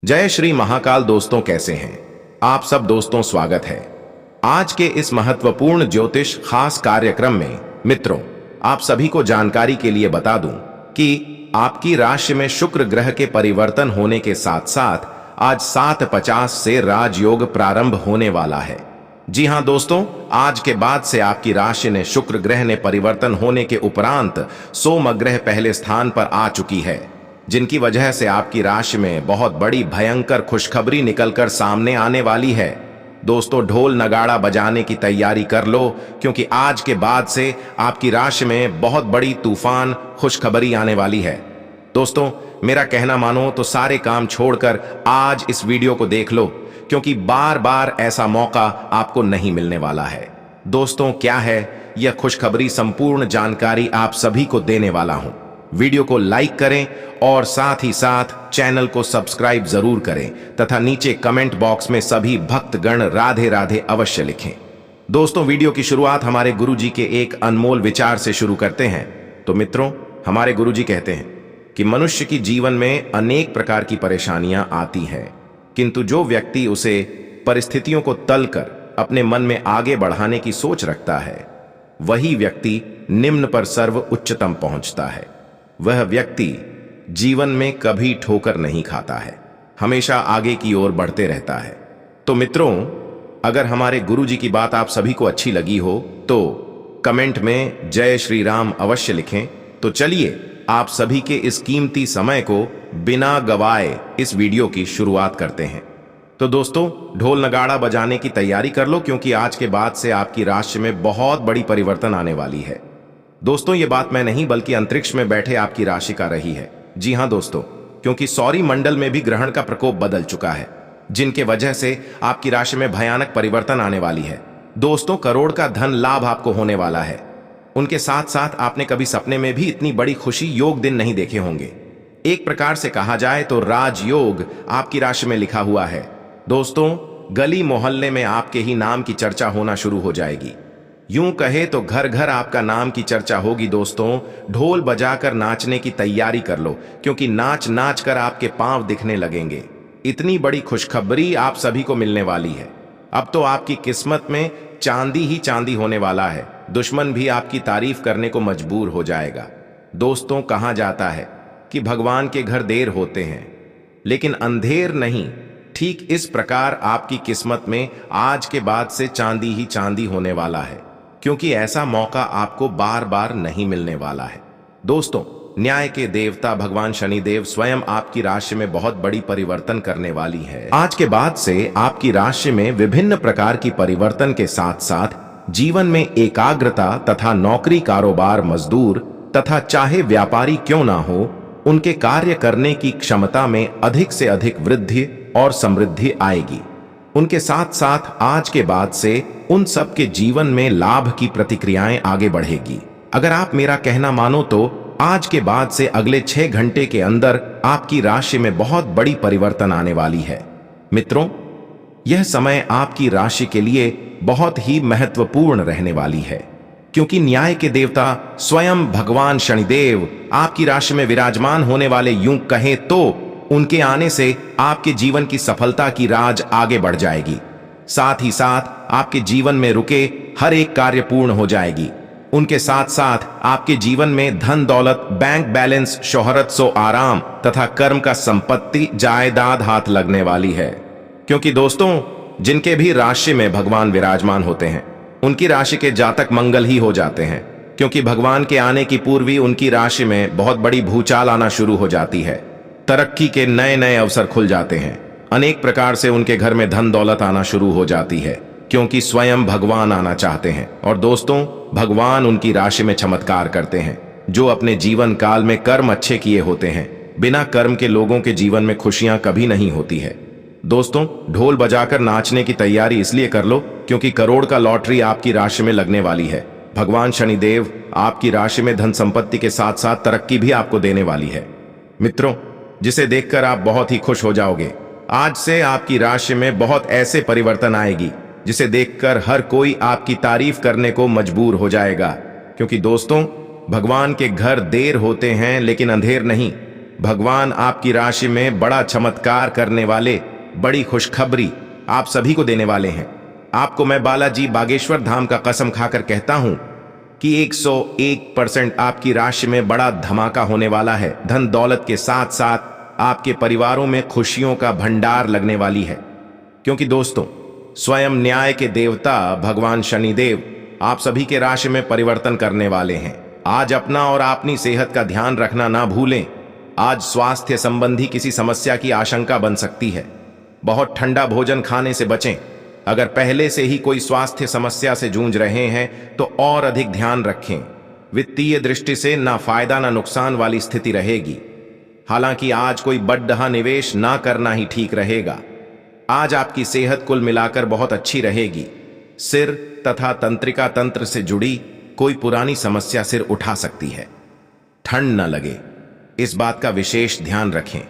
जय श्री महाकाल। दोस्तों कैसे हैं आप सब। दोस्तों स्वागत है आज के इस महत्वपूर्ण ज्योतिष खास कार्यक्रम में। मित्रों, आप सभी को जानकारी के लिए बता दूं कि आपकी राशि में शुक्र ग्रह के परिवर्तन होने के साथ साथ आज 7:50 से राजयोग प्रारंभ होने वाला है। जी हां दोस्तों, आज के बाद से आपकी राशि ने शुक्र ग्रह ने परिवर्तन होने के उपरांत सोम ग्रह पहले स्थान पर आ चुकी है, जिनकी वजह से आपकी राशि में बहुत बड़ी भयंकर खुशखबरी निकलकर सामने आने वाली है। दोस्तों, ढोल नगाड़ा बजाने की तैयारी कर लो, क्योंकि आज के बाद से आपकी राशि में बहुत बड़ी तूफान खुशखबरी आने वाली है। दोस्तों, मेरा कहना मानो तो सारे काम छोड़कर आज इस वीडियो को देख लो, क्योंकि बार बार ऐसा मौका आपको नहीं मिलने वाला है। दोस्तों, क्या है यह खुशखबरी, संपूर्ण जानकारी आप सभी को देने वाला हूं। वीडियो को लाइक करें और साथ ही साथ चैनल को सब्सक्राइब जरूर करें तथा नीचे कमेंट बॉक्स में सभी भक्तगण राधे राधे अवश्य लिखें। दोस्तों, वीडियो की शुरुआत हमारे गुरुजी के एक अनमोल विचार से शुरू करते हैं। तो मित्रों, हमारे गुरुजी कहते हैं कि मनुष्य की जीवन में अनेक प्रकार की परेशानियां आती हैं, किंतु जो व्यक्ति उसे परिस्थितियों को तलकर अपने मन में आगे बढ़ाने की सोच रखता है, वही व्यक्ति निम्न पर सर्व उच्चतम पहुंचता है। वह व्यक्ति जीवन में कभी ठोकर नहीं खाता है, हमेशा आगे की ओर बढ़ते रहता है। तो मित्रों, अगर हमारे गुरुजी की बात आप सभी को अच्छी लगी हो तो कमेंट में जय श्री राम अवश्य लिखें। तो चलिए आप सभी के इस कीमती समय को बिना गवाए इस वीडियो की शुरुआत करते हैं। तो दोस्तों, ढोल नगाड़ा बजाने की तैयारी कर लो, क्योंकि आज के बाद से आपकी राशि में बहुत बड़ी परिवर्तन आने वाली है। दोस्तों, ये बात मैं नहीं बल्कि अंतरिक्ष में बैठे आपकी राशि का रही है। जी हां दोस्तों, क्योंकि सौर मंडल में भी ग्रहण का प्रकोप बदल चुका है, जिनके वजह से आपकी राशि में भयानक परिवर्तन आने वाली है। दोस्तों, करोड़ का धन लाभ आपको होने वाला है। उनके साथ साथ आपने कभी सपने में भी इतनी बड़ी खुशी योग दिन नहीं देखे होंगे। एक प्रकार से कहा जाए तो राजयोग आपकी राशि में लिखा हुआ है। दोस्तों, गली मोहल्ले में आपके ही नाम की चर्चा होना शुरू हो जाएगी। यूं कहे तो घर घर आपका नाम की चर्चा होगी। दोस्तों, ढोल बजाकर नाचने की तैयारी कर लो, क्योंकि नाच नाच कर आपके पांव दिखने लगेंगे। इतनी बड़ी खुशखबरी आप सभी को मिलने वाली है। अब तो आपकी किस्मत में चांदी ही चांदी होने वाला है। दुश्मन भी आपकी तारीफ करने को मजबूर हो जाएगा। दोस्तों, कहा जाता है कि भगवान के घर देर होते हैं, लेकिन अंधेर नहीं। ठीक इस प्रकार आपकी किस्मत में आज के बाद से चांदी ही चांदी होने वाला है, क्योंकि ऐसा मौका आपको बार बार नहीं मिलने वाला है। दोस्तों, न्याय के देवता भगवान शनिदेव स्वयं आपकी राशि में बहुत बड़ी परिवर्तन करने वाली है। आज के बाद से आपकी राशि में विभिन्न प्रकार की परिवर्तन के साथ साथ जीवन में एकाग्रता तथा नौकरी, कारोबार, मजदूर तथा चाहे व्यापारी क्यों ना हो, उनके कार्य करने की क्षमता में अधिक से अधिक वृद्धि और समृद्धि आएगी। उनके साथ साथ आज के बाद से उन सब के जीवन में लाभ की प्रतिक्रियाएं आगे बढ़ेगी। अगर आप मेरा कहना मानो तो आज के बाद से अगले 6 घंटे के अंदर आपकी राशि में बहुत बड़ी परिवर्तन आने वाली है। मित्रों, यह समय आपकी राशि के लिए बहुत ही महत्वपूर्ण रहने वाली है, क्योंकि न्याय के देवता स्वयं भगवान शनिदेव आपकी राशि में विराजमान होने वाले। यूं कहें तो उनके आने से आपके जीवन की सफलता की राज आगे बढ़ जाएगी। साथ ही साथ आपके जीवन में रुके हर एक कार्य पूर्ण हो जाएगी। उनके साथ साथ आपके जीवन में धन दौलत, बैंक बैलेंस, शोहरत, सो आराम तथा कर्म का संपत्ति, जायदाद हाथ लगने वाली है। क्योंकि दोस्तों, जिनके भी राशि में भगवान विराजमान होते हैं, उनकी राशि के जातक मंगल ही हो जाते हैं, क्योंकि भगवान के आने की पूर्व ही उनकी राशि में बहुत बड़ी भूचाल आना शुरू हो जाती है। तरक्की के नए नए अवसर खुल जाते हैं। अनेक प्रकार से उनके घर में धन दौलत आना शुरू हो जाती है, क्योंकि स्वयं भगवान आना चाहते हैं। और दोस्तों, भगवान उनकी राशि में चमत्कार करते हैं। जो अपने जीवन काल में कर्म अच्छे किए होते हैं, बिना कर्म के लोगों के जीवन में खुशियां कभी नहीं होती है। दोस्तों, ढोल बजाकर नाचने की तैयारी इसलिए कर लो, क्योंकि करोड़ का लॉटरी आपकी राशि में लगने वाली है। भगवान शनिदेव आपकी राशि में धन संपत्ति के साथ साथ तरक्की भी आपको देने वाली है। मित्रों, जिसे देखकर आप बहुत ही खुश हो जाओगे। आज से आपकी राशि में बहुत ऐसे परिवर्तन आएगी जिसे देखकर हर कोई आपकी तारीफ करने को मजबूर हो जाएगा। क्योंकि दोस्तों, भगवान के घर देर होते हैं लेकिन अंधेर नहीं। भगवान आपकी राशि में बड़ा चमत्कार करने वाले बड़ी खुशखबरी आप सभी को देने वाले हैं। आपको मैं बालाजी बागेश्वर धाम का कसम खाकर कहता हूं कि 101% आपकी राशि में बड़ा धमाका होने वाला है। धन दौलत के साथ साथ आपके परिवारों में खुशियों का भंडार लगने वाली है, क्योंकि दोस्तों स्वयं न्याय के देवता भगवान शनिदेव आप सभी के राशि में परिवर्तन करने वाले हैं। आज अपना और अपनी सेहत का ध्यान रखना ना भूलें। आज स्वास्थ्य संबंधी किसी समस्या की आशंका बन सकती है। बहुत ठंडा भोजन खाने से बचें। अगर पहले से ही कोई स्वास्थ्य समस्या से जूझ रहे हैं तो और अधिक ध्यान रखें। वित्तीय दृष्टि से ना फायदा ना नुकसान वाली स्थिति रहेगी। हालांकि आज कोई बड़ा निवेश ना करना ही ठीक रहेगा। आज आपकी सेहत कुल मिलाकर बहुत अच्छी रहेगी। सिर तथा तंत्रिका तंत्र से जुड़ी कोई पुरानी समस्या सिर उठा सकती है। ठंड न लगे, इस बात का विशेष ध्यान रखें,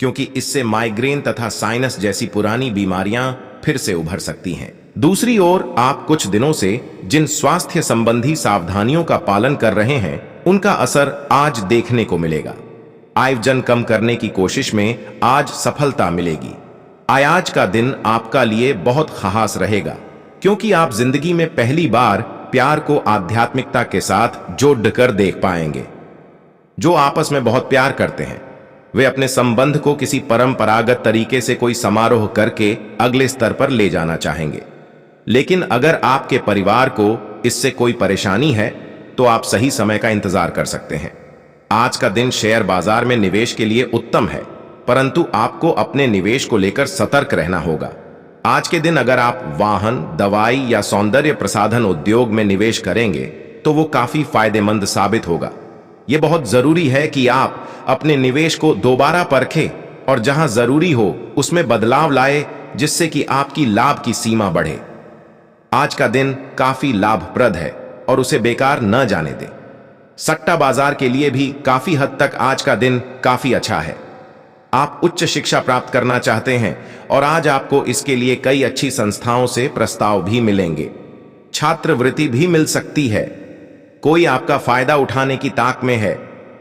क्योंकि इससे माइग्रेन तथा साइनस जैसी पुरानी बीमारियां फिर से उभर सकती हैं। दूसरी ओर आप कुछ दिनों से जिन स्वास्थ्य संबंधी सावधानियों का पालन कर रहे हैं उनका असर आज देखने को मिलेगा। आयोजन कम करने की कोशिश में आज सफलता मिलेगी। आज का दिन आपका लिए बहुत खास रहेगा, क्योंकि आप जिंदगी में पहली बार प्यार को आध्यात्मिकता के साथ जोड़कर देख पाएंगे। जो आपस में बहुत प्यार करते हैं वे अपने संबंध को किसी परंपरागत तरीके से कोई समारोह करके अगले स्तर पर ले जाना चाहेंगे। लेकिन अगर आपके परिवार को इससे कोई परेशानी है तो आप सही समय का इंतजार कर सकते हैं। आज का दिन शेयर बाजार में निवेश के लिए उत्तम है, परंतु आपको अपने निवेश को लेकर सतर्क रहना होगा। आज के दिन अगर आप वाहन, दवाई या सौंदर्य प्रसाधन उद्योग में निवेश करेंगे तो वो काफी फायदेमंद साबित होगा। ये बहुत जरूरी है कि आप अपने निवेश को दोबारा परखें और जहां जरूरी हो उसमें बदलाव लाए, जिससे कि आपकी लाभ की सीमा बढ़े। आज का दिन काफी लाभप्रद है और उसे बेकार न जाने दें। सट्टा बाजार के लिए भी काफी हद तक आज का दिन काफी अच्छा है। आप उच्च शिक्षा प्राप्त करना चाहते हैं और आज आपको इसके लिए कई अच्छी संस्थाओं से प्रस्ताव भी मिलेंगे। छात्रवृत्ति भी मिल सकती है। कोई आपका फायदा उठाने की ताक में है।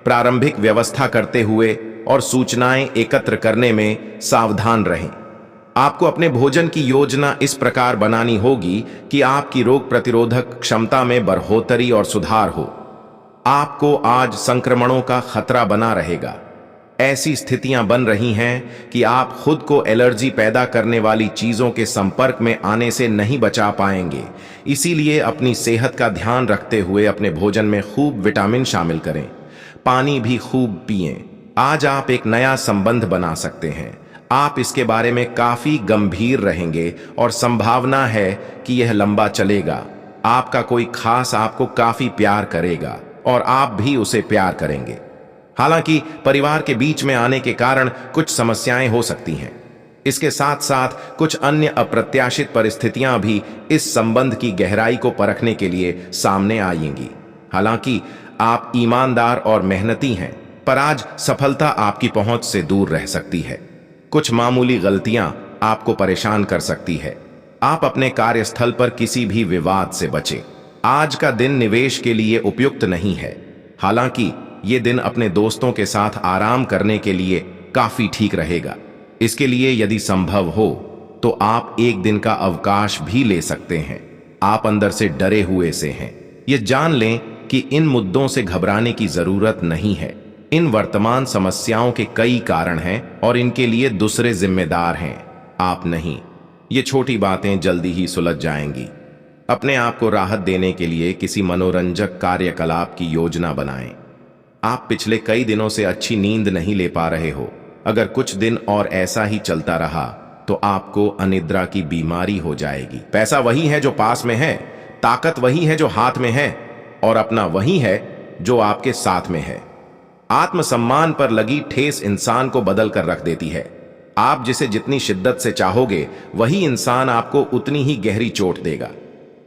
प्रारंभिक व्यवस्था करते हुए और सूचनाएं एकत्र करने में सावधान रहें। आपको अपने भोजन की योजना इस प्रकार बनानी होगी कि आपकी रोग प्रतिरोधक क्षमता में बढ़ोतरी और सुधार हो। आपको आज संक्रमणों का खतरा बना रहेगा। ऐसी स्थितियां बन रही हैं कि आप खुद को एलर्जी पैदा करने वाली चीजों के संपर्क में आने से नहीं बचा पाएंगे। इसीलिए अपनी सेहत का ध्यान रखते हुए अपने भोजन में खूब विटामिन शामिल करें। पानी भी खूब पिएं। आज आप एक नया संबंध बना सकते हैं। आप इसके बारे में काफी गंभीर रहेंगे और संभावना है कि यह लंबा चलेगा। आपका कोई खास आपको काफी प्यार करेगा और आप भी उसे प्यार करेंगे। हालांकि परिवार के बीच में आने के कारण कुछ समस्याएं हो सकती हैं। इसके साथ साथ कुछ अन्य अप्रत्याशित परिस्थितियां भी इस संबंध की गहराई को परखने के लिए सामने आएंगी। हालांकि आप ईमानदार और मेहनती हैं, पर आज सफलता आपकी पहुंच से दूर रह सकती है। कुछ मामूली गलतियां आपको परेशान कर सकती है। आप अपने कार्यस्थल पर किसी भी विवाद से बचें। आज का दिन निवेश के लिए उपयुक्त नहीं है। हालांकि ये दिन अपने दोस्तों के साथ आराम करने के लिए काफी ठीक रहेगा। इसके लिए यदि संभव हो तो आप एक दिन का अवकाश भी ले सकते हैं। आप अंदर से डरे हुए से हैं। ये जान लें कि इन मुद्दों से घबराने की जरूरत नहीं है। इन वर्तमान समस्याओं के कई कारण हैं और इनके लिए दूसरे जिम्मेदार हैं, आप नहीं। ये छोटी बातें जल्दी ही सुलझ जाएंगी। अपने आप को राहत देने के लिए किसी मनोरंजक कार्यकलाप की योजना बनाएं। आप पिछले कई दिनों से अच्छी नींद नहीं ले पा रहे हो। अगर कुछ दिन और ऐसा ही चलता रहा तो आपको अनिद्रा की बीमारी हो जाएगी। पैसा वही है जो पास में है, ताकत वही है जो हाथ में है, और अपना वही है जो आपके साथ में है। आत्मसम्मान पर लगी ठेस इंसान को बदल कर रख देती है। आप जिसे जितनी शिद्दत से चाहोगे वही इंसान आपको उतनी ही गहरी चोट देगा।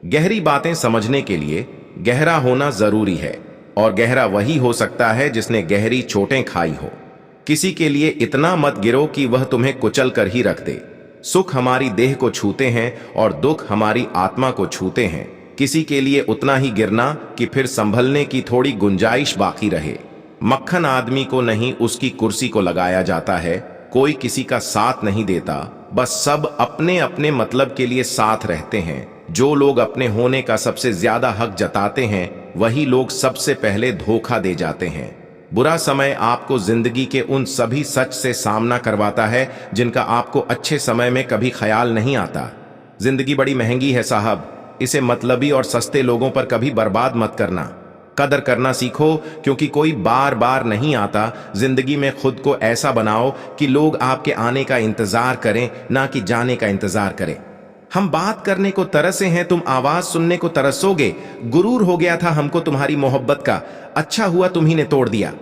गहरी बातें समझने के लिए गहरा होना जरूरी है, और गहरा वही हो सकता है जिसने गहरी चोटें खाई हो। किसी के लिए इतना मत गिरो कि वह तुम्हें कुचल कर ही रख दे। सुख हमारी देह को छूते हैं और दुख हमारी आत्मा को छूते हैं। किसी के लिए उतना ही गिरना कि फिर संभलने की थोड़ी गुंजाइश बाकी रहे। मक्खन आदमी को नहीं उसकी कुर्सी को लगाया जाता है। कोई किसी का साथ नहीं देता, बस सब अपने अपने मतलब के लिए साथ रहते हैं। जो लोग अपने होने का सबसे ज्यादा हक जताते हैं वही लोग सबसे पहले धोखा दे जाते हैं। बुरा समय आपको जिंदगी के उन सभी सच से सामना करवाता है जिनका आपको अच्छे समय में कभी ख्याल नहीं आता। जिंदगी बड़ी महंगी है साहब, इसे मतलबी और सस्ते लोगों पर कभी बर्बाद मत करना। कदर करना सीखो, क्योंकि कोई बार बार नहीं आता। जिंदगी में खुद को ऐसा बनाओ कि लोग आपके आने का इंतजार करें, ना कि जाने का इंतजार करें। हम बात करने को तरसे हैं, तुम आवाज सुनने को तरसोगे। गुरूर हो गया था हमको तुम्हारी मोहब्बत का, अच्छा हुआ तुम्ही ने तोड़ दिया।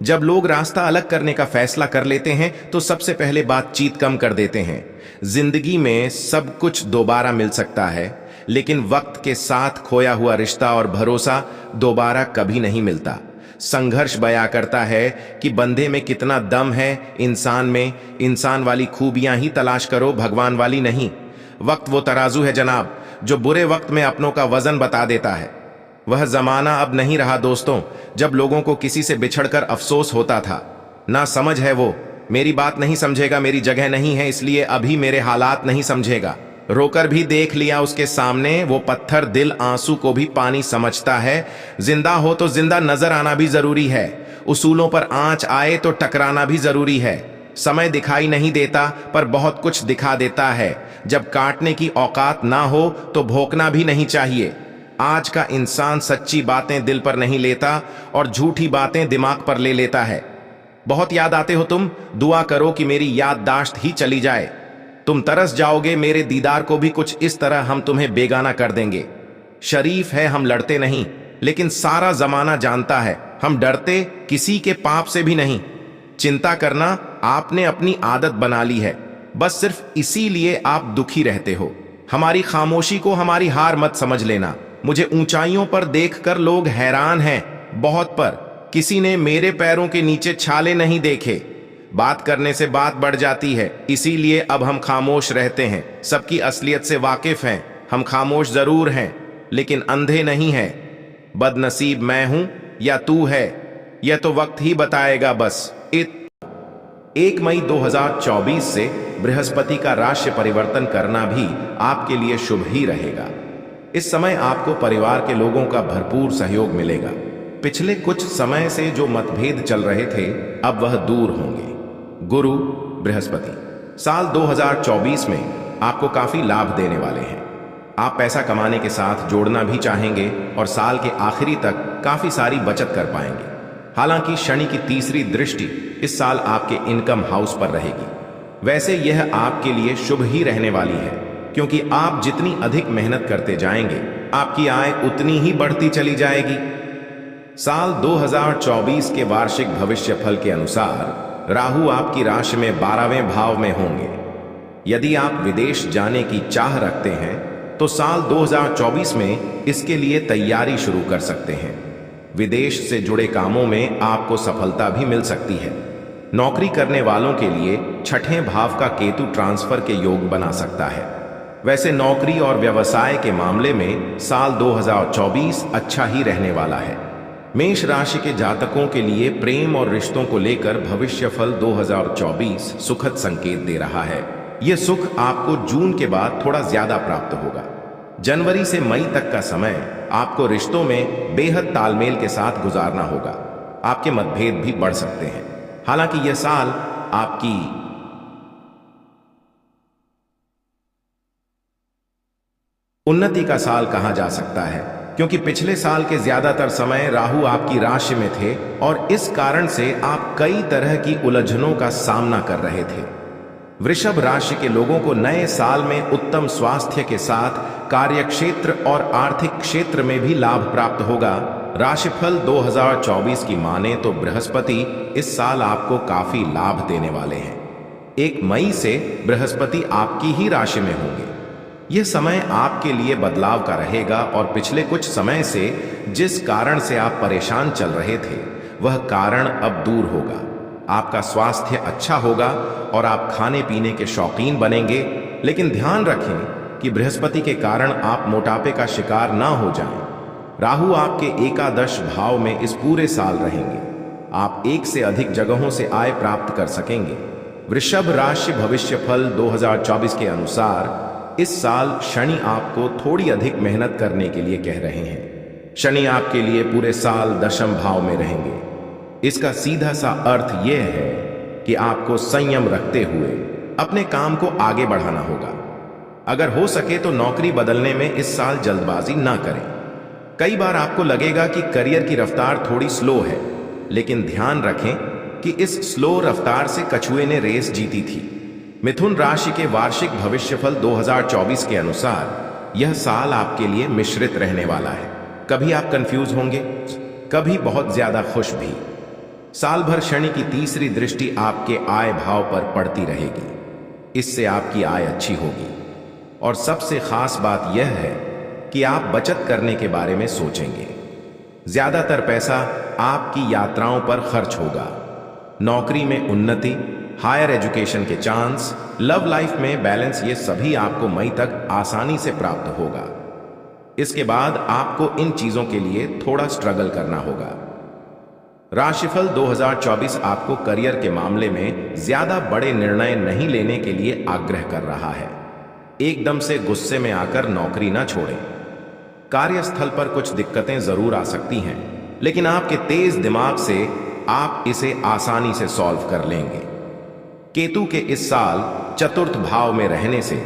जब लोग रास्ता अलग करने का फैसला कर लेते हैं तो सबसे पहले बातचीत कम कर देते हैं। जिंदगी में सब कुछ दोबारा मिल सकता है, लेकिन वक्त के साथ खोया हुआ रिश्ता और भरोसा दोबारा कभी नहीं मिलता। संघर्ष बयां करता है कि बंदे में कितना दम है, इंसान में। इंसान वाली खूबियां ही तलाश करो, भगवान वाली नहीं। वक्त वो तराजू है जनाब, जो बुरे वक्त में अपनों का वजन बता देता है। वह जमाना अब नहीं रहा दोस्तों, जब लोगों को किसी से बिछड़कर अफसोस होता था। ना समझ है वो, मेरी बात नहीं समझेगा, मेरी जगह नहीं है इसलिए अभी मेरे हालात नहीं समझेगा। रोकर भी देख लिया उसके सामने, वो पत्थर दिल आंसू को भी पानी समझता है। जिंदा हो तो जिंदा नजर आना भी जरूरी है, उसूलों पर आंच आए तो टकराना भी जरूरी है। समय दिखाई नहीं देता पर बहुत कुछ दिखा देता है। जब काटने की औकात ना हो तो भोंकना भी नहीं चाहिए। आज का इंसान सच्ची बातें दिल पर नहीं लेता और झूठी बातें दिमाग पर ले लेता है। बहुत याद आते हो तुम, दुआ करो कि मेरी याददाश्त ही चली जाए। तुम तरस जाओगे मेरे दीदार को भी कुछ इस तरह हम तुम्हें बेगाना कर देंगे। शरीफ है हम लड़ते नहीं, लेकिन सारा जमाना जानता है हम डरते किसी के पाप से भी नहीं। चिंता करना आपने अपनी आदत बना ली है, बस सिर्फ इसीलिए आप दुखी रहते हो। हमारी खामोशी को हमारी हार मत समझ लेना। मुझे ऊंचाइयों पर देखकर लोग हैरान हैं, बहुत पर। किसी ने मेरे पैरों के नीचे छाले नहीं देखे। बात करने से बात बढ़ जाती है, इसीलिए अब हम खामोश रहते हैं। सबकी असलियत से वाकिफ हैं, हम खामोश जरूर हैं लेकिन अंधे नहीं हैं। बदनसीब मैं हूं या तू है, यह तो वक्त ही बताएगा बस। 1 मई 2024 से बृहस्पति का राशि परिवर्तन करना भी आपके लिए शुभ ही रहेगा। इस समय आपको परिवार के लोगों का भरपूर सहयोग मिलेगा। पिछले कुछ समय से जो मतभेद चल रहे थे अब वह दूर होंगे। गुरु बृहस्पति साल 2024 में आपको काफी लाभ देने वाले हैं। आप पैसा कमाने के साथ जोड़ना भी चाहेंगे और साल के आखिरी तक काफी सारी बचत कर पाएंगे। हालांकि शनि की तीसरी दृष्टि इस साल आपके इनकम हाउस पर रहेगी। वैसे यह आपके लिए शुभ ही रहने वाली है, क्योंकि आप जितनी अधिक मेहनत करते जाएंगे आपकी आय उतनी ही बढ़ती चली जाएगी। साल 2024 के वार्षिक भविष्यफल के अनुसार राहु आपकी राशि में 12वें भाव में होंगे। यदि आप विदेश जाने की चाह रखते हैं तो साल 2024 में इसके लिए तैयारी शुरू कर सकते हैं। विदेश से जुड़े कामों में आपको सफलता भी मिल सकती है। नौकरी करने वालों के लिए छठे भाव का केतु ट्रांसफर के योग बना सकता है। वैसे नौकरी और व्यवसाय के मामले में साल 2024 अच्छा ही रहने वाला है। मेष राशि के जातकों के लिए प्रेम और रिश्तों को लेकर भविष्यफल 2024 सुखद संकेत दे रहा है। यह सुख आपको जून के बाद थोड़ा ज्यादा प्राप्त होगा। जनवरी से मई तक का समय आपको रिश्तों में बेहद तालमेल के साथ गुजारना होगा। आपके मतभेद भी बढ़ सकते हैं। हालांकि यह साल आपकी उन्नति का साल कहा जा सकता है, क्योंकि पिछले साल के ज्यादातर समय राहु आपकी राशि में थे और इस कारण से आप कई तरह की उलझनों का सामना कर रहे थे। वृषभ राशि के लोगों को नए साल में उत्तम स्वास्थ्य के साथ कार्यक्षेत्र और आर्थिक क्षेत्र में भी लाभ प्राप्त होगा। राशिफल 2024 की माने तो बृहस्पति इस साल आपको काफी लाभ देने वाले हैं। 1 मई से बृहस्पति आपकी ही राशि में होंगे। यह समय आपके लिए बदलाव का रहेगा और पिछले कुछ समय से जिस कारण से आप परेशान चल रहे थे वह कारण अब दूर होगा। आपका स्वास्थ्य अच्छा होगा और आप खाने पीने के शौकीन बनेंगे, लेकिन ध्यान रखें कि बृहस्पति के कारण आप मोटापे का शिकार ना हो जाएं। राहु आपके एकादश भाव में इस पूरे साल रहेंगे। आप एक से अधिक जगहों से आय प्राप्त कर सकेंगे। वृषभ राशि भविष्यफल 2024 के अनुसार इस साल शनि आपको थोड़ी अधिक मेहनत करने के लिए कह रहे हैं। शनि आपके लिए पूरे साल दशम भाव में रहेंगे। इसका सीधा सा अर्थ यह है कि आपको संयम रखते हुए अपने काम को आगे बढ़ाना होगा। अगर हो सके तो नौकरी बदलने में इस साल जल्दबाजी ना करें। कई बार आपको लगेगा कि करियर की रफ्तार थोड़ी स्लो है, लेकिन ध्यान रखें कि इस स्लो रफ्तार से कछुए ने रेस जीती थी। मिथुन राशि के वार्षिक भविष्यफल 2024 के अनुसार यह साल आपके लिए मिश्रित रहने वाला है। कभी आप कंफ्यूज होंगे, कभी बहुत ज्यादा खुश भी। साल भर शनि की तीसरी दृष्टि आपके आय भाव पर पड़ती रहेगी। इससे आपकी आय अच्छी होगी और सबसे खास बात यह है कि आप बचत करने के बारे में सोचेंगे। ज्यादातर पैसा आपकी यात्राओं पर खर्च होगा। नौकरी में उन्नति, हायर एजुकेशन के चांस, लव लाइफ में बैलेंस, ये सभी आपको मई तक आसानी से प्राप्त होगा। इसके बाद आपको इन चीजों के लिए थोड़ा स्ट्रगल करना होगा। राशिफल 2024 आपको करियर के मामले में ज्यादा बड़े निर्णय नहीं लेने के लिए आग्रह कर रहा है। एकदम से गुस्से में आकर नौकरी ना छोड़ें। कार्यस्थल पर कुछ दिक्कतें जरूर आ सकती हैं, लेकिन आपके तेज दिमाग से आप इसे आसानी से सॉल्व कर लेंगे। केतु के इस साल चतुर्थ भाव में रहने से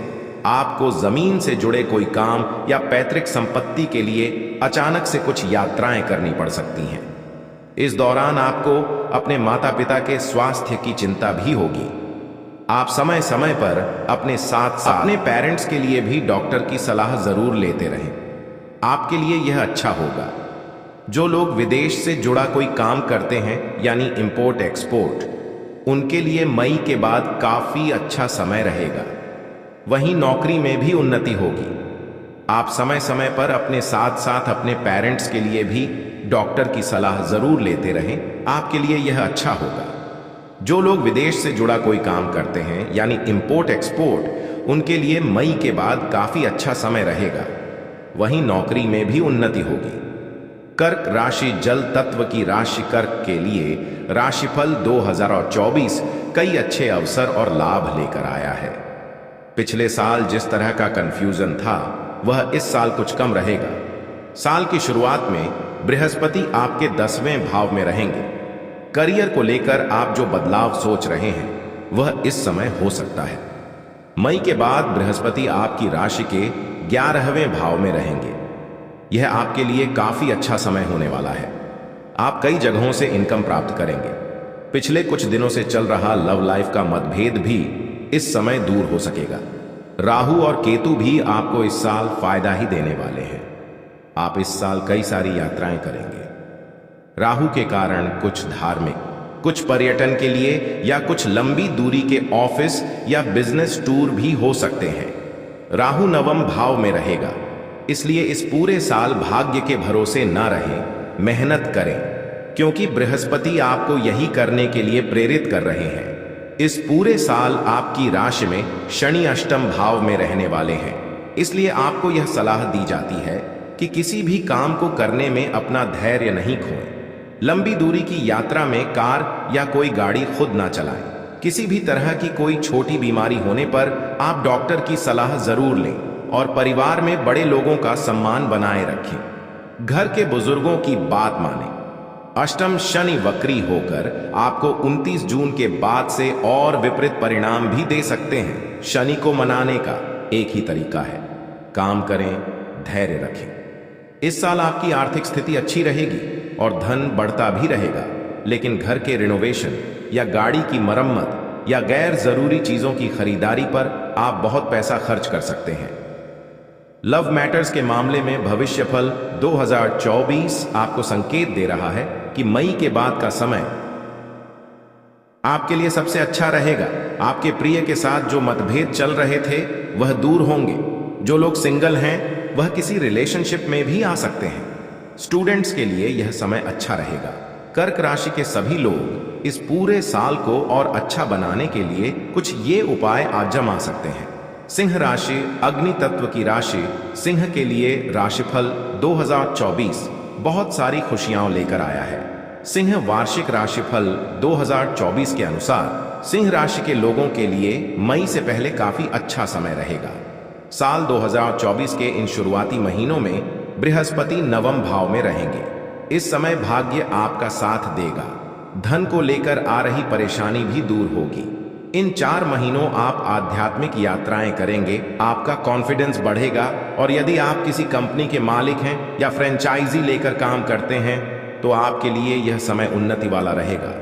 आपको जमीन से जुड़े कोई काम या पैतृक संपत्ति के लिए अचानक से कुछ यात्राएं करनी पड़ सकती हैं। इस दौरान आपको अपने माता पिता के स्वास्थ्य की चिंता भी होगी। आप समय समय पर अपने साथ अपने पेरेंट्स के लिए भी डॉक्टर की सलाह जरूर लेते रहें। आपके लिए यह अच्छा होगा। जो लोग विदेश से जुड़ा कोई काम करते हैं, यानी इंपोर्ट एक्सपोर्ट, उनके लिए मई के बाद काफी अच्छा समय रहेगा। वहीं नौकरी में भी उन्नति होगी। आप समय समय पर अपने साथ साथ अपने पेरेंट्स के लिए भी डॉक्टर की सलाह जरूर लेते रहें। आपके लिए यह अच्छा होगा। जो लोग विदेश से जुड़ा कोई काम करते हैं, यानी इंपोर्ट एक्सपोर्ट, उनके लिए मई के बाद काफी अच्छा समय रहेगा। वहीं नौकरी में भी उन्नति होगी। कर्क राशि जल तत्व की राशि कर्क के लिए राशिफल 2024 कई अच्छे अवसर और लाभ लेकर आया है। पिछले साल जिस तरह का कंफ्यूजन था, वह इस साल कुछ कम रहेगा। साल की शुरुआत में बृहस्पति आपके 10वें भाव में रहेंगे। करियर को लेकर आप जो बदलाव सोच रहे हैं, वह इस समय हो सकता है। मई के बाद बृहस्पति आपकी राशि के 11वें भाव में रहेंगे। यह आपके लिए काफी अच्छा समय होने वाला है। आप कई जगहों से इनकम प्राप्त करेंगे। पिछले कुछ दिनों से चल रहा लव लाइफ का मतभेद भी इस समय दूर हो सकेगा। राहु और केतु भी आपको इस साल फायदा ही देने वाले हैं। आप इस साल कई सारी यात्राएं करेंगे। राहु के कारण कुछ धार्मिक, कुछ पर्यटन के लिए या कुछ लंबी दूरी के ऑफिस या बिजनेस टूर भी हो सकते हैं। राहु नवम भाव में रहेगा, इसलिए इस पूरे साल भाग्य के भरोसे ना रहें, मेहनत करें, क्योंकि बृहस्पति आपको यही करने के लिए प्रेरित कर रहे हैं। इस पूरे साल आपकी राशि में शनि अष्टम भाव में रहने वाले हैं, इसलिए आपको यह सलाह दी जाती है कि किसी भी काम को करने में अपना धैर्य नहीं खोएं। लंबी दूरी की यात्रा में कार या कोई गाड़ी खुद ना चलाएं। किसी भी तरह की कोई छोटी बीमारी होने पर आप डॉक्टर की सलाह जरूर लें और परिवार में बड़े लोगों का सम्मान बनाए रखें। घर के बुजुर्गों की बात मानें। अष्टम शनि वक्री होकर आपको 29 जून के बाद से और विपरीत परिणाम भी दे सकते हैं। शनि को मनाने का एक ही तरीका है, काम करें, धैर्य रखें। इस साल आपकी आर्थिक स्थिति अच्छी रहेगी और धन बढ़ता भी रहेगा, लेकिन घर के रिनोवेशन या गाड़ी की मरम्मत या गैर जरूरी चीजों की खरीदारी पर आप बहुत पैसा खर्च कर सकते हैं। लव मैटर्स के मामले में भविष्यफल 2024 आपको संकेत दे रहा है कि मई के बाद का समय आपके लिए सबसे अच्छा रहेगा। आपके प्रिय के साथ जो मतभेद चल रहे थे, वह दूर होंगे। जो लोग सिंगल हैं, वह किसी रिलेशनशिप में भी आ सकते हैं। स्टूडेंट्स के लिए यह समय अच्छा रहेगा। कर्क राशि के सभी लोग इस पूरे साल को और अच्छा बनाने के लिए कुछ ये उपाय आजमा सकते हैं। सिंह राशि अग्नि तत्व की राशि सिंह के लिए राशिफल 2024 बहुत सारी खुशियां लेकर आया है। सिंह वार्षिक राशिफल 2024 के अनुसार सिंह राशि के लोगों के लिए मई से पहले काफी अच्छा समय रहेगा। साल 2024 के इन शुरुआती महीनों में बृहस्पति नवम भाव में रहेंगे। इस समय भाग्य आपका साथ देगा। धन को लेकर आ रही परेशानी भी दूर होगी। इन 4 महीनों आप आध्यात्मिक यात्राएं करेंगे, आपका कॉन्फिडेंस बढ़ेगा और यदि आप किसी कंपनी के मालिक हैं या फ्रेंचाइजी लेकर काम करते हैं तो आपके लिए यह समय उन्नति वाला रहेगा।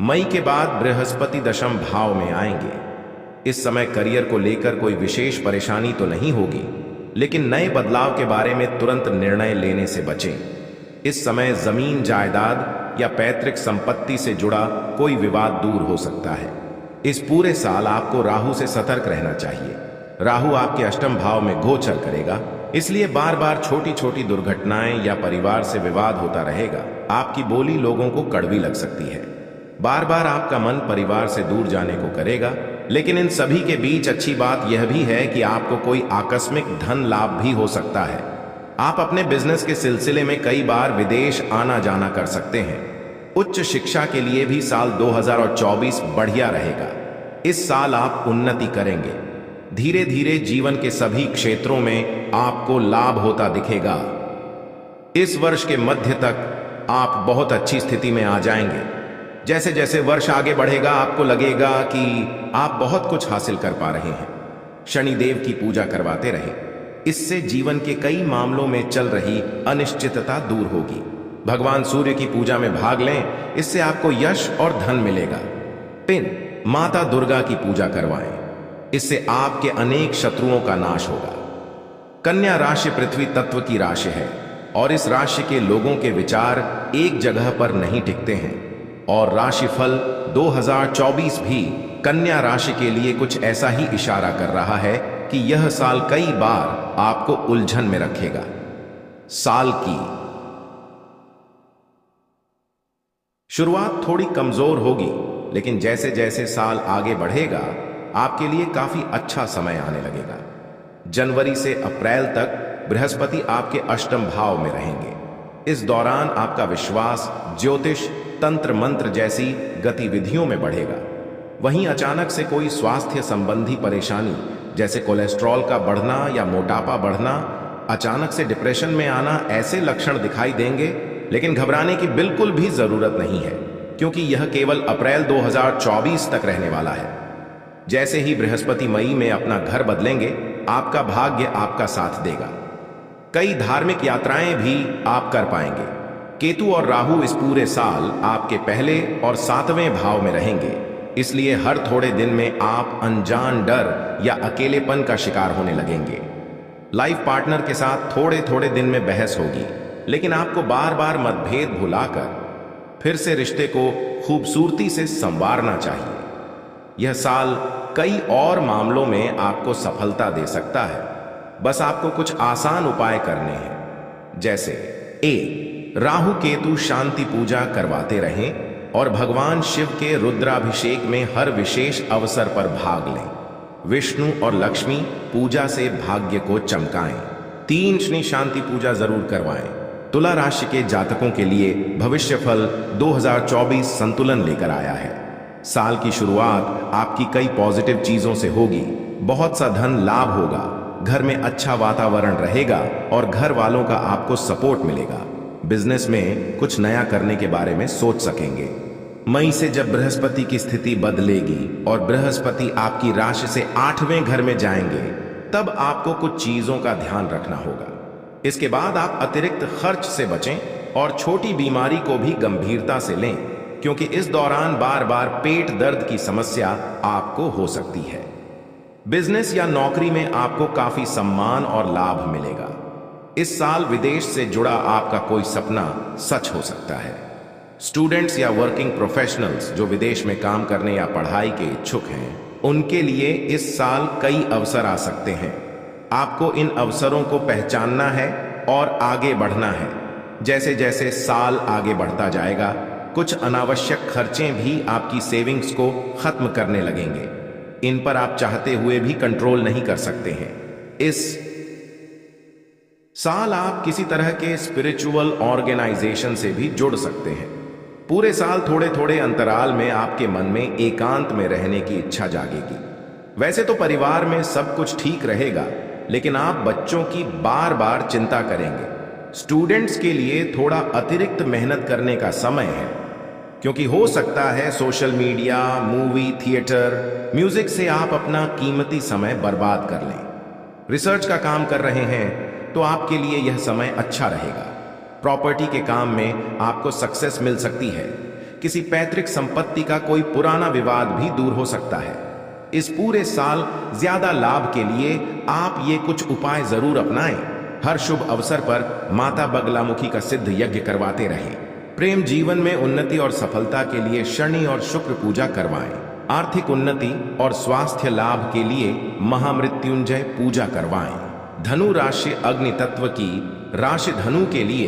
मई के बाद बृहस्पति दशम भाव में आएंगे। इस समय करियर को लेकर कोई विशेष परेशानी तो नहीं होगी, लेकिन नए बदलाव के बारे में तुरंत निर्णय लेने से बचें। इस समय जमीन जायदाद या पैतृक संपत्ति से जुड़ा कोई विवाद दूर हो सकता है। इस पूरे साल आपको राहु से सतर्क रहना चाहिए। राहु आपके अष्टम भाव में गोचर करेगा, इसलिए बार बार छोटी छोटी दुर्घटनाएं या परिवार से विवाद होता रहेगा। आपकी बोली लोगों को कड़वी लग सकती है। बार बार आपका मन परिवार से दूर जाने को करेगा, लेकिन इन सभी के बीच अच्छी बात यह भी है कि आपको कोई आकस्मिक धन लाभ भी हो सकता है। आप अपने बिजनेस के सिलसिले में कई बार विदेश आना जाना कर सकते हैं। उच्च शिक्षा के लिए भी साल 2024 बढ़िया रहेगा। इस साल आप उन्नति करेंगे। धीरे धीरे जीवन के सभी क्षेत्रों में आपको लाभ होता दिखेगा। इस वर्ष के मध्य तक आप बहुत अच्छी स्थिति में आ जाएंगे। जैसे जैसे वर्ष आगे बढ़ेगा आपको लगेगा कि आप बहुत कुछ हासिल कर पा रहे हैं। शनिदेव की पूजा करवाते रहे, इससे जीवन के कई मामलों में चल रही अनिश्चितता दूर होगी। भगवान सूर्य की पूजा में भाग लें, इससे आपको यश और धन मिलेगा। पिन माता दुर्गा की पूजा करवाएं, इससे आपके अनेक शत्रुओं का नाश होगा। कन्या राशि पृथ्वी तत्व की राशि है और इस राशि के लोगों के विचार एक जगह पर नहीं टिकते हैं और राशिफल 2024 भी कन्या राशि के लिए कुछ ऐसा ही इशारा कर रहा है कि यह साल कई बार आपको उलझन में रखेगा। साल की शुरुआत थोड़ी कमजोर होगी, लेकिन जैसे जैसे साल आगे बढ़ेगा आपके लिए काफी अच्छा समय आने लगेगा। जनवरी से अप्रैल तक बृहस्पति आपके अष्टम भाव में रहेंगे। इस दौरान आपका विश्वास ज्योतिष, तंत्र मंत्र जैसी गतिविधियों में बढ़ेगा। वहीं अचानक से कोई स्वास्थ्य संबंधी परेशानी जैसे कोलेस्ट्रॉल का बढ़ना या मोटापा बढ़ना, अचानक से डिप्रेशन में आना, ऐसे लक्षण दिखाई देंगे। लेकिन घबराने की बिल्कुल भी जरूरत नहीं है, क्योंकि यह केवल अप्रैल 2024 तक रहने वाला है। जैसे ही बृहस्पति मई में अपना घर बदलेंगे, आपका भाग्य आपका साथ देगा। कई धार्मिक यात्राएं भी आप कर पाएंगे। केतु और राहु इस पूरे साल आपके पहले और 7वें भाव में रहेंगे, इसलिए हर थोड़े दिन में आप अनजान डर या अकेलेपन का शिकार होने लगेंगे। लाइफ पार्टनर के साथ थोड़े थोड़े दिन में बहस होगी, लेकिन आपको बार बार मतभेद भुलाकर फिर से रिश्ते को खूबसूरती से संवारना चाहिए। यह साल कई और मामलों में आपको सफलता दे सकता है। बस आपको कुछ आसान उपाय करने हैं, जैसे राहु केतु शांति पूजा करवाते रहें और भगवान शिव के रुद्राभिषेक में हर विशेष अवसर पर भाग लें। विष्णु और लक्ष्मी पूजा से भाग्य को चमकाएं। 3 शनि शांति पूजा जरूर करवाएं। तुला राशि के जातकों के लिए भविष्यफल 2024 संतुलन लेकर आया है। साल की शुरुआत आपकी कई पॉजिटिव चीजों से होगी। बहुत सा धन लाभ होगा, घर में अच्छा वातावरण रहेगा और घर वालों का आपको सपोर्ट मिलेगा। बिजनेस में कुछ नया करने के बारे में सोच सकेंगे। मई से जब बृहस्पति की स्थिति बदलेगी और बृहस्पति आपकी राशि से 8वें घर में जाएंगे, तब आपको कुछ चीजों का ध्यान रखना होगा। इसके बाद आप अतिरिक्त खर्च से बचें और छोटी बीमारी को भी गंभीरता से लें, क्योंकि इस दौरान बार बार पेट दर्द की समस्या आपको हो सकती है। बिजनेस या नौकरी में आपको काफी सम्मान और लाभ मिलेगा। इस साल विदेश से जुड़ा आपका कोई सपना सच हो सकता है। स्टूडेंट्स या वर्किंग प्रोफेशनल्स जो विदेश में काम करने या पढ़ाई के इच्छुक हैं, उनके लिए इस साल कई अवसर आ सकते हैं। आपको इन अवसरों को पहचानना है और आगे बढ़ना है। जैसे जैसे साल आगे बढ़ता जाएगा, कुछ अनावश्यक खर्चे भी आपकी सेविंग्स को खत्म करने लगेंगे। इन पर आप चाहते हुए भी कंट्रोल नहीं कर सकते हैं। इस साल आप किसी तरह के स्पिरिचुअल ऑर्गेनाइजेशन से भी जुड़ सकते हैं। पूरे साल थोड़े थोड़े अंतराल में आपके मन में एकांत में रहने की इच्छा जागेगी। वैसे तो परिवार में सब कुछ ठीक रहेगा, लेकिन आप बच्चों की बार बार चिंता करेंगे। स्टूडेंट्स के लिए थोड़ा अतिरिक्त मेहनत करने का समय है, क्योंकि हो सकता है social media, movie, theatre, music से आप अपना कीमती समय बर्बाद कर लें। रिसर्च का काम कर रहे हैं तो आपके लिए यह समय अच्छा रहेगा। प्रॉपर्टी के काम में आपको सक्सेस मिल सकती है। किसी पैतृक संपत्ति का कोई पुराना विवाद भी दूर हो सकता है। इस पूरे साल ज्यादा लाभ के लिए आप ये कुछ उपाय जरूर अपनाएं। हर शुभ अवसर पर माता बगलामुखी का सिद्ध यज्ञ करवाते रहें। प्रेम जीवन में उन्नति और सफलता के लिए शनि और शुक्र पूजा करवाएं। आर्थिक उन्नति और स्वास्थ्य लाभ के लिए महामृत्युंजय पूजा करवाएं। धनु राशि अग्नि तत्व की राशि धनु के लिए